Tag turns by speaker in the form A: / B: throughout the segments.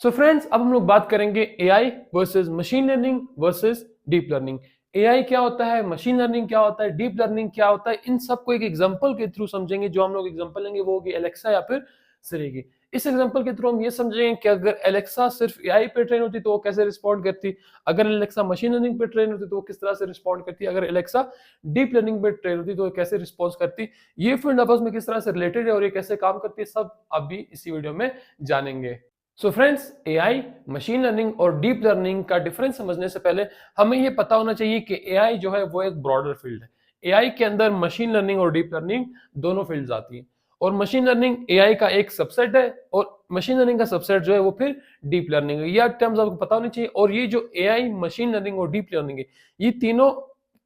A: So friends, अब हम लोग बात करेंगे AI versus machine learning versus deep learning. AI क्या होता है, मशीन लर्निंग क्या होता है, डीप लर्निंग क्या होता है, इन सबको एक एग्जांपल के थ्रू समझेंगे। जो हम लोग एग्जांपल लेंगे वो होगी एलेक्सा या फिर सिरी की। इस एग्जांपल के थ्रू हम ये समझेंगे कि अगर एलेक्सा सिर्फ एआई पे ट्रेन होती तो वो कैसे रिस्पॉन्ड करती, अगर एलेक्सा मशीन लर्निंग पे ट्रेन होती तो वो किस तरह से रिस्पॉन्ड करती, अगर एलेक्सा डीप लर्निंग पे ट्रेन होती तो वो कैसे रिस्पॉन्स करती, ये फील्ड आपस में किस तरह से रिलेटेड है और ये कैसे काम करती है, सब अभी इसी वीडियो में जानेंगे। So friends, AI, machine learning और डीप लर्निंग का डिफरेंस समझने से पहले हमें ये पता होना चाहिए कि एआई जो है वो एक ब्रॉडर फील्ड है। एआई के अंदर मशीन लर्निंग और डीप लर्निंग दोनों फील्ड्स आती हैं और मशीन लर्निंग एआई का एक सबसेट है और मशीन लर्निंग का सबसेट जो है वो फिर डीप लर्निंग है। ये टर्म्स आपको पता होनी चाहिए। और ये जो एआई, मशीन लर्निंग और डीप लर्निंग है, ये तीनों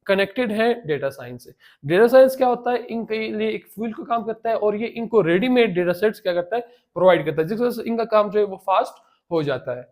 A: कनेक्टेड है डेटा साइंस से। डेटा साइंस क्या होता है, इनके लिए एक फील्ड का काम करता है और ये इनको रेडीमेड डेटा सेट्स क्या करता है, प्रोवाइड करता है, जिस वजह से इनका काम जो है वो फास्ट हो जाता है।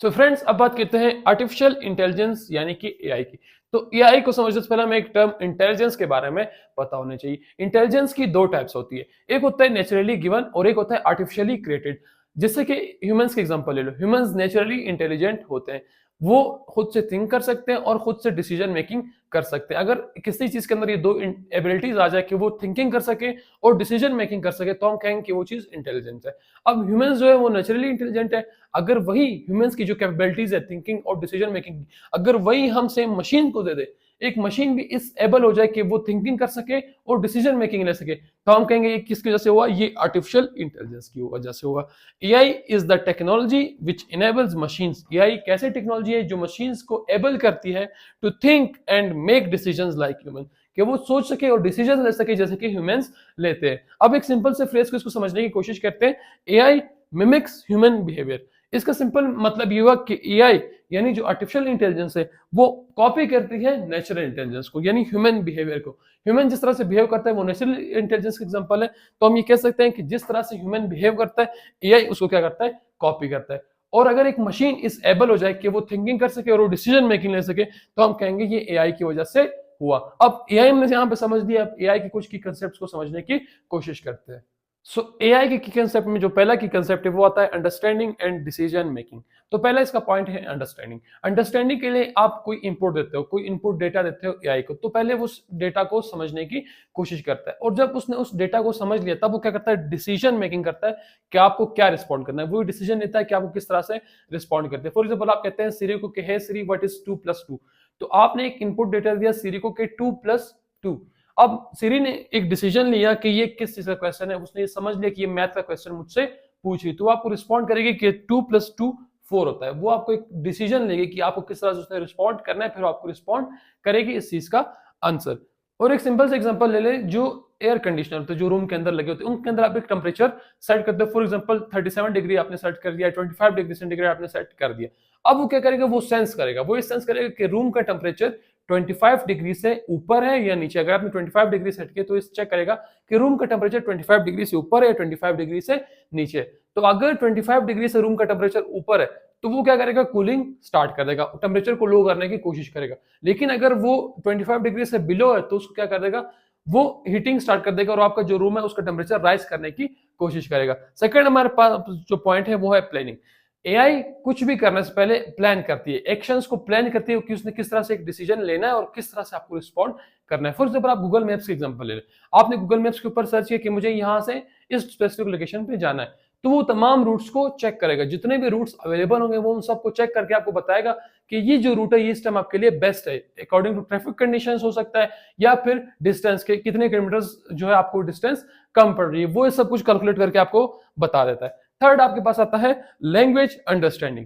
A: सो फ्रेंड्स, अब बात करते हैं आर्टिफिशियल इंटेलिजेंस यानी कि एआई की। तो एआई को समझने से पहले हमें एक टर्म इंटेलिजेंस के बारे में पता होना चाहिए। इंटेलिजेंस की दो टाइप्स होती है, एक होता है नेचुरली गिवन और एक होता है आर्टिफिशियली क्रिएटेड। जैसे कि ह्यूमंस के एग्जांपल ले लो, ह्यूमंस नेचुरली इंटेलिजेंट होते हैं, वो खुद से थिंक कर सकते हैं और खुद से डिसीजन मेकिंग कर सकते हैं। अगर किसी चीज के अंदर ये दो एबिलिटीज आ जाए कि वो थिंकिंग कर सके और डिसीजन मेकिंग कर सके, तो हम कहेंगे कि वो चीज इंटेलिजेंस है। अब ह्यूमंस जो है वो नेचुरली इंटेलिजेंट है। अगर वही ह्यूमंस की जो कैपेबिलिटीज है थिंकिंग और डिसीजन मेकिंग, अगर वही हम सेम मशीन को दे दे, एक मशीन भी इस एबल हो जाए कि वो थिंकिंग कर सके और डिसीजन मेकिंग ले सके, तो हम कहेंगे ये किसकी वजह से हुआ, ये आर्टिफिशियल इंटेलिजेंस की वजह से हुआ। AI is the technology which enables machines. AI कैसे टेक्नोलॉजी है जो मशीन्स को एबल करती है to think and make decisions like human, कि वो सोच सके और डिसीजन ले सके जैसे कि ह्यूमंस लेते हैं। अब एक सिंपल से फ्रेज को इसको समझने की कोशिश करते हैं। AI mimics human behaviour. इसका सिंपल मतलब ये हुआ कि एआई यानी जो आर्टिफिशियल इंटेलिजेंस है वो कॉपी करती है नेचुरल इंटेलिजेंस को, यानी ह्यूमन बिहेवियर को। ह्यूमन जिस तरह से बिहेव करता है वो नेचुरल इंटेलिजेंस का एग्जांपल है। तो हम ये कह सकते हैं कि जिस तरह से ह्यूमन बिहेव करता है, एआई उसको क्या करता है, कॉपी करता है। और अगर एक मशीन इस एबल हो जाए कि वो थिंकिंग कर सके और वो डिसीजन मेकिंग ले सके, तो हम कहेंगे ये एआई की वजह से हुआ। अब एआई हमने यहाँ पे समझ लिया, अब एआई के कुछ की कंसेप्ट को समझने की कोशिश करते हैं। सो एआई के की कंसेप्ट में जो पहला की कंसेप्ट है वो आता है अंडरस्टैंडिंग एंड डिसीजन मेकिंग। तो पहला इसका पॉइंट है अंडरस्टैंडिंग। अंडरस्टैंडिंग के लिए आप कोई इनपुट देते हो, कोई इनपुट डेटा देते हो एआई को, तो पहले वो उस डेटा को समझने की कोशिश करता है और जब उसने उस डेटा को समझ लिया तब वो क्या करता है, डिसीजन मेकिंग करता है कि आपको क्या रिस्पॉन्ड करना है। वो डिसीजन लेता है कि आपको किस तरह से रिस्पॉन्ड करते हैं। फॉर एग्जाम्पल, आप कहते हैं सीरी को कि हे सीरी व्हाट इज 2+2, तो आपने एक इनपुट डेटा दिया सीरी को कि 2+2। अब सीरी ने एक डिसीजन लिया कि ये किस चीज का क्वेश्चन है, उसने ये समझ लिया कि ये मैथ का क्वेश्चन मुझसे पूछी, तो आपको रिस्पॉन्ड करेगी कि 2+2 4 होता है। वो आपको एक डिसीजन लेगी कि आपको किस तरह से उसने रिस्पॉन्ड करना है, फिर आपको रिस्पॉन्ड करेगी इस चीज का आंसर। और एक सिंपल सा एग्जांपल ले ले, जो एयर कंडीशनर होते हैं जो रूम के अंदर लगे होते हैं, उनके अंदर आप एक टेम्परेचर सेट करते हो। फॉर एग्जांपल 37 डिग्री आपने सेट कर दिया, 25 डिग्री सेंटीग्रेड आपने सेट कर दिया। अब वो क्या करेगा, वो सेंस करेगा, वो सेंस करेगा कि रूम का टेम्परेचर 25 डिग्री से ऊपर है या नीचे। अगर आपने 25 डिग्री सेट किया तो इस चेक करेगा कि रूम का टेम्परेचर 25 डिग्री से ऊपर है या 25 डिग्री से नीचे। तो अगर 25 डिग्री से रूम का टेम्परेचर ऊपर है तो वो क्या करेगा, कूलिंग स्टार्ट कर देगा, टेम्परेचर को लो करने की कोशिश करेगा। लेकिन अगर वो 25 डिग्री से बिलो है तो उसको क्या कर देगा, वो हीटिंग स्टार्ट कर देगा और आपका जो रूम है उसका टेम्परेचर राइज करने की कोशिश करेगा। सेकंड हमारे पास जो पॉइंट है वो है प्लानिंग। एआई कुछ भी करने से पहले प्लान करती है, एक्शंस को प्लान करती है कि उसने किस तरह से एक डिसीजन लेना है और किस तरह से आपको रिस्पॉन्ड करना है। फॉर एग्जांपल, आप गूगल मैप्स के एग्जांपल ले लें। आपने गूगल मैप्स के ऊपर सर्च किया कि मुझे यहाँ से इस स्पेसिफिक लोकेशन पे जाना है, तो वो तमाम रूट्स को चेक करेगा, जितने भी रूट्स अवेलेबल होंगे वो उन सबको चेक करके आपको बताएगा कि ये जो रूट है ये इस टाइम आपके लिए बेस्ट है, अकॉर्डिंग टू ट्रैफिक कंडीशंस हो सकता है या फिर डिस्टेंस के कितने किलोमीटर जो है आपको डिस्टेंस कम पड़ रही है, वो सब कुछ कैलकुलेट करके आपको बता देता है। थर्ड आपके पास आता है लैंग्वेज अंडरस्टैंडिंग।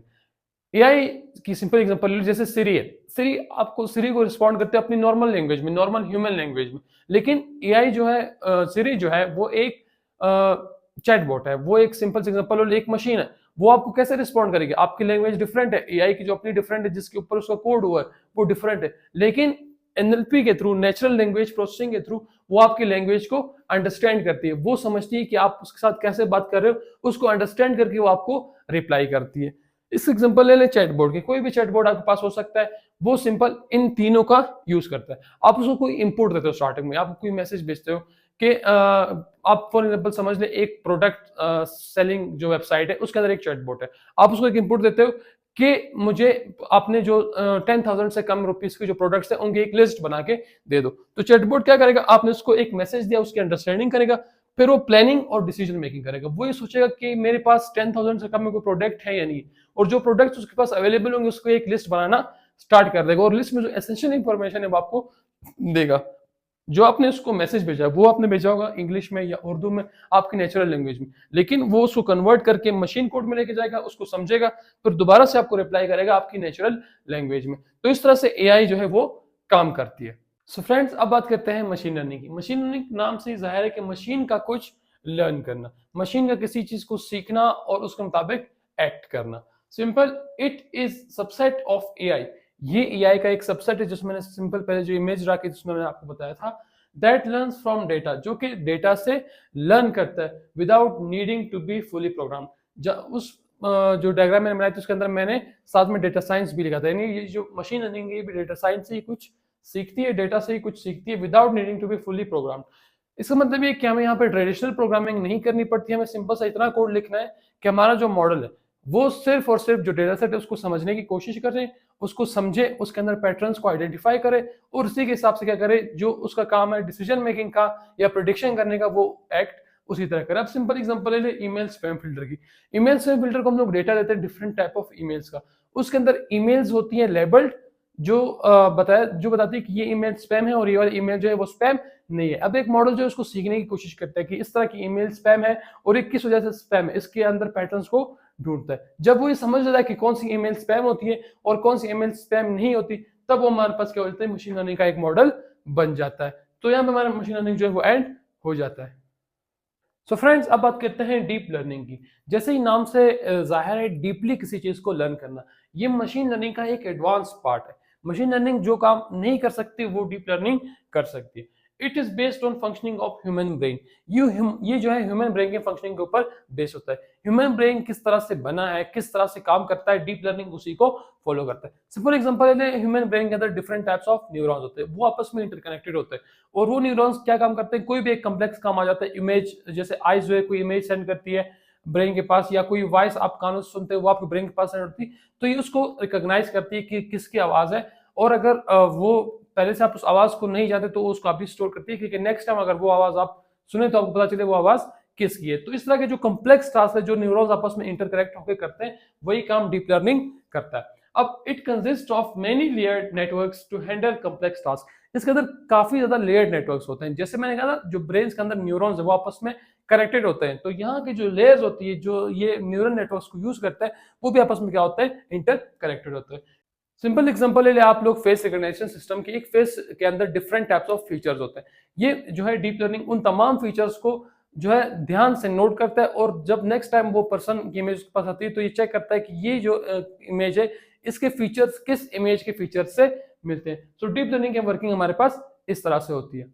A: एआई की सिंपल एग्जांपल ले लो, जैसे सिरी है। सिरी को रिस्पॉन्ड करते हैं अपनी नॉर्मल लैंग्वेज में, नॉर्मल ह्यूमन लैंग्वेज में। लेकिन एआई जो है, सिरी जो है वो एक चैटबॉट है, वो एक सिंपल एग्जांपल हो, एक मशीन है। वो आपको कैसे रिस्पॉन्ड करेगी, आपकी लैंग्वेज डिफरेंट है, एआई की जो अपनी डिफरेंट है, जिसके ऊपर उसका कोड हुआ है वो डिफरेंट है। लेकिन एनएलपी के थ्रू, नेचुरल लैंग्वेज प्रोसेसिंग के थ्रू, वो आपकी लैंग्वेज को अंडरस्टैंड करती है। वो समझती है कि आप उसके साथ कैसे बात कर रहे हो, उसको अंडरस्टैंड करके वो आपको रिप्लाई करती है। इस एग्जांपल ले लें चैटबॉट के, कोई भी चैटबॉट आपके पास हो सकता है, वो सिंपल इन तीनों का यूज करता है। आप उसको कोई इनपुट देते हो, स्टार्टिंग में आप कोई मैसेज भेजते हो कि आप फॉर एग्जांपल समझ ले एक प्रोडक्ट सेलिंग जो वेबसाइट है उसके अंदर एक चैटबॉट है, आप उसको एक इनपुट देते हो कि मुझे आपने जो 10,000 से कम रुपीस के जो प्रोडक्ट्स है उनकी एक लिस्ट बना के दे दो। तो चैटबॉट क्या करेगा, आपने उसको एक मैसेज दिया, उसकी अंडरस्टैंडिंग करेगा, फिर वो प्लानिंग और डिसीजन मेकिंग करेगा। वो ये सोचेगा कि मेरे पास 10,000 से कम में कोई प्रोडक्ट है या नहीं, और जो प्रोडक्ट्स उसके पास अवेलेबल होंगे उसको एक लिस्ट बनाना स्टार्ट कर देगा, और लिस्ट में जो एसेंशियल इंफॉर्मेशन है वो आपको देगा। जो आपने उसको मैसेज भेजा वो आपने भेजा होगा इंग्लिश में या उर्दू में, आपकी नेचुरल लैंग्वेज में, लेकिन वो उसको कन्वर्ट करके मशीन कोड में लेके जाएगा, उसको समझेगा, फिर दोबारा से आपको रिप्लाई करेगा आपकी नेचुरल लैंग्वेज में। तो इस तरह से एआई जो है वो काम करती है। सो फ्रेंड्स, अब बात करते हैं मशीन लर्निंग की। मशीन लर्निंग नाम से ही जाहिर है कि मशीन का कुछ लर्न करना, मशीन का किसी चीज को सीखना और उसके मुताबिक एक्ट करना। Simple, it is subset of AI. ये एआई का एक सबसेट है, जिसमें मैंने सिंपल पहले जो इमेज रखी जिसमें मैंने आपको बताया था, दैट लर्न्स फ्रॉम डेटा, जो कि डेटा से लर्न करता है without needing to be fully program. उस जो डायग्राम मैंने बनाई थी उसके अंदर मैंने साथ में डेटा साइंस भी लिखा था, यानी ये जो मशीन लर्निंग है ये भी डेटा साइंस से ही कुछ सीखती है, डेटा से ही कुछ सीखती है without needing to be fully program. इसका मतलब ये कि हमें यहाँ पे ट्रेडिशनल प्रोग्रामिंग नहीं करनी पड़ती, हमें सिंपल सा इतना कोड लिखना है कि हमारा जो मॉडल है वो सिर्फ और सिर्फ जो डेटा सेट है उसको समझने की कोशिश करे, उसको समझे, उसके अंदर पैटर्न्स को आइडेंटिफाई करे, और उसी के हिसाब से क्या करे, जो उसका काम है डिसीजन मेकिंग का या प्रेडिक्शन करने का, वो एक्ट उसी तरह करे। अब सिंपल एग्जांपल ले ईमेल स्पैम फिल्टर की। ईमेल स्पैम फिल्टर को हम लोग डेटा देते हैं डिफरेंट टाइप ऑफ ईमेल्स का, उसके अंदर ईमेल्स होती है लेबल्ड, जो बताती है कि ये ईमेल स्पैम है और ये वाली ईमेल जो है वो स्पैम नहीं है। अब एक मॉडल जो है उसको सीखने की कोशिश करता है कि इस तरह की ईमेल स्पैम है और ये किस वजह से स्पैम है, इसके अंदर पैटर्न्स को ढूंढता है। जब वो ये समझ लेता है कि कौन सी ईमेल स्पैम होती है और कौन सी ईमेल स्पैम नहीं होती, तब वो हमारे पास क्या बोलते हैं, मशीन लर्निंग का एक मॉडल बन जाता है। तो यहाँ पे हमारा मशीन लर्निंग जो है वो एंड हो जाता है। सो फ्रेंड्स, अब बात करते हैं डीप लर्निंग की। जैसे ही नाम से जाहिर है, डीपली किसी चीज को लर्न करना, ये मशीन लर्निंग का एक एडवांस पार्ट है। मशीन लर्निंग जो काम नहीं कर सकती वो डीप लर्निंग कर सकती है। It is based on functioning of human brain. ये जो है ह्यूमन ब्रेन के फंक्शनिंग के ऊपर बेस होता है। ह्यूमन ब्रेन किस तरह से बना है, किस तरह से काम करता है, डीप लर्निंग उसी को फॉलो करता है। सिंपल एग्जांपल है, ह्यूमन ब्रेन के अंदर डिफरेंट टाइप्स ऑफ न्यूरॉन्स होते हैं, वो आपस में इंटरकनेक्टेड होते हैं, और वो न्यूरॉन्स क्या काम करते हैं, कोई भी एक कम्प्लेक्स काम आ जाता है, इमेज, जैसे आईज जो है कोई इमेज सेंड करती है ब्रेन के पास, या कोई वॉइस आप कानों से सुनते हो वो आपके ब्रेन के पास सेंड होती है, तो ये उसको रिकॉग्नाइज करती है कि किसकी आवाज है, और अगर वो पहले से आप उस आवाज को नहीं जानते तो उसको अभी स्टोर करती है कि नेक्स्ट टाइम अगर वो आवाज आप सुने तो आपको पता चले वो आवाज किसकी है। तो इस तरह के जो कम्प्लेक्स टास्क है, जो न्यूरॉन्स आपस में इंटरकनेक्ट होकर करते हैं, वही काम डीप लर्निंग करता है। अब it consist of many layered networks to handle complex task. इसके अंदर काफी ज्यादा लेयर्ड नेटवर्क्स होते हैं। जैसे मैंने कहा ना, जो ब्रेन के अंदर न्यूरॉन्स है वो आपस में कनेक्टेड होते हैं, तो यहाँ की जो लेयर्स होती है, जो ये न्यूरल नेटवर्क्स को यूज करता है, वो भी आपस में क्या होता है, इंटर कनेक्टेड होते हैं। सिंपल एग्जांपल ले ले आप लोग, फेस रिकॉग्निशन सिस्टम के एक फेस के अंदर डिफरेंट टाइप्स ऑफ फीचर्स होते हैं। ये जो है डीप लर्निंग उन तमाम फीचर्स को जो है ध्यान से नोट करता है, और जब नेक्स्ट टाइम वो पर्सन की इमेज के पास आती है तो ये चेक करता है कि ये जो इमेज है इसके फीचर्स किस इमेज के फीचर्स से मिलते हैं। सो डीप लर्निंग की वर्किंग हमारे पास इस तरह से होती है।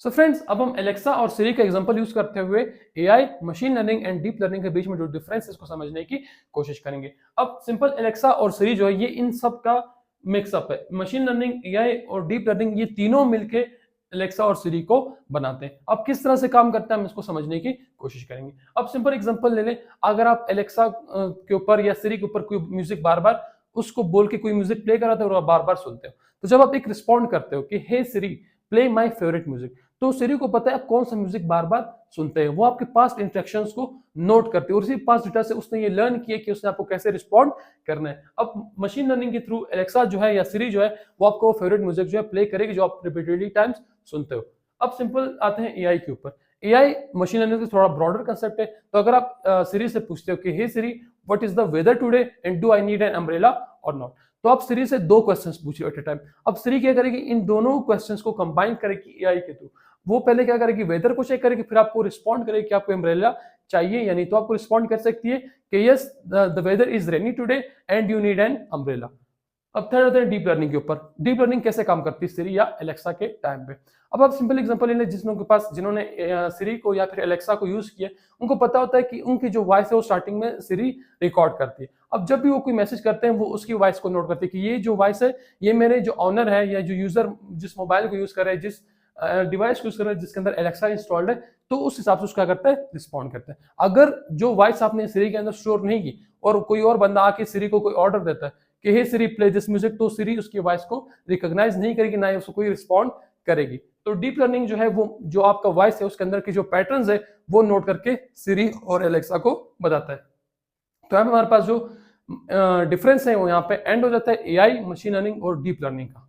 A: सो फ्रेंड्स, अब हम एलेक्सा और सिरी का एग्जांपल यूज करते हुए AI, machine learning and deep learning के बीच में जो डिफरेंस है इसको समझने की कोशिश करेंगे। अब सिंपल एलेक्सा और सिरी जो है ये इन सब का मिक्सअप है। मशीन लर्निंग, एआई और डीप लर्निंग, ये तीनों मिलके एलेक्सा और सिरी को बनाते हैं। अब किस तरह से काम करता है हम इसको समझने की कोशिश करेंगे। अब सिंपल एग्जांपल ले लें, अगर आप एलेक्सा के ऊपर या सिरी के ऊपर कोई म्यूजिक बार बार उसको बोल के कोई म्यूजिक प्ले कराते हो और बार बार सुनते हो, तो जब आप एक रिस्पॉन्ड करते हो कि hey Siri play my favourite music, तो सिरी को पता है आप कौन सा म्यूजिक बार बार सुनते हैं, वो आपके पास्ट इंस्ट्रक्शंस को नोट करते हैं, और उसी पास्ट डेटा से उसने ये लर्न किया कि उसने आपको कैसे रिस्पॉन्ड करना है। अब मशीन लर्निंग के थ्रू एलेक्सा जो है या सिरी जो है वो आपको फेवरेट म्यूजिक जो है प्ले करेगी, जो आप रिपीटेडली टाइम्स सुनते हो। अब सिंपल आते हैं एआई के ऊपर। एआई मशीन लर्निंग से थोड़ा ब्रॉडर कंसेप्ट है। तो अगर आप सिरी से पूछते हो कि hey Siri what is the weather today and do I need an umbrella और नॉट, तो आप सिरी से दो क्वेश्चंस पूछिए एट अ टाइम। अब सिरी क्या करेगी, इन दोनों क्वेश्चंस को कंबाइन करेगी एआई के थ्रू। वो पहले क्या करेगी, वेदर को चेक करेगी, फिर आपको रिस्पॉन्ड करेगी कि आपको अम्ब्रेला चाहिए या नहीं। तो आपको रिस्पॉन्ड कर सकती है कि yes the weather is rainy today and you need an umbrella. अब थर्ड आते हैं डीप लर्निंग के ऊपर। डीप लर्निंग कैसे काम करती है सिरी या एलेक्सा के टाइम पे। अब आप सिंपल एग्जांपल ले लें, जिन्होंने सिरी को या फिर एलेक्सा को यूज किया, उनको पता होता है कि उनकी जो वॉइस है वो स्टार्टिंग में सिरी रिकॉर्ड करती है। अब जब भी वो कोई मैसेज करते हैं वो उसकी वॉइस को नोट करती है कि ये जो वॉइस है ये मेरे जो ऑनर है या जो यूजर जिस मोबाइल को यूज कर रहे हैं, जिस डिवाइस यूज कर रहे हैं जिसके अंदर एलेक्सा इंस्टॉल्ड है, तो उस हिसाब से उसका करता है, रिस्पॉन्ड करता है। अगर जो वॉइस आपने सिरी के अंदर स्टोर नहीं की और कोई और बंदा आके सिरी को कोई ऑर्डर देता है कि hey Siri play this music, तो सिरी उसकी वॉइस को रिकॉग्नाइज नहीं करेगी, ना ही उसको कोई रिस्पॉन्ड करेगी। तो डीप लर्निंग जो है वो जो आपका वॉइस है उसके अंदर की जो पैटर्न्स है वो नोट करके सिरी और एलेक्सा को बताता है। तो यहाँ पे हमारे पास जो डिफरेंस है वो यहाँ पे एंड हो जाता है एआई, मशीन लर्निंग और डीप लर्निंग का।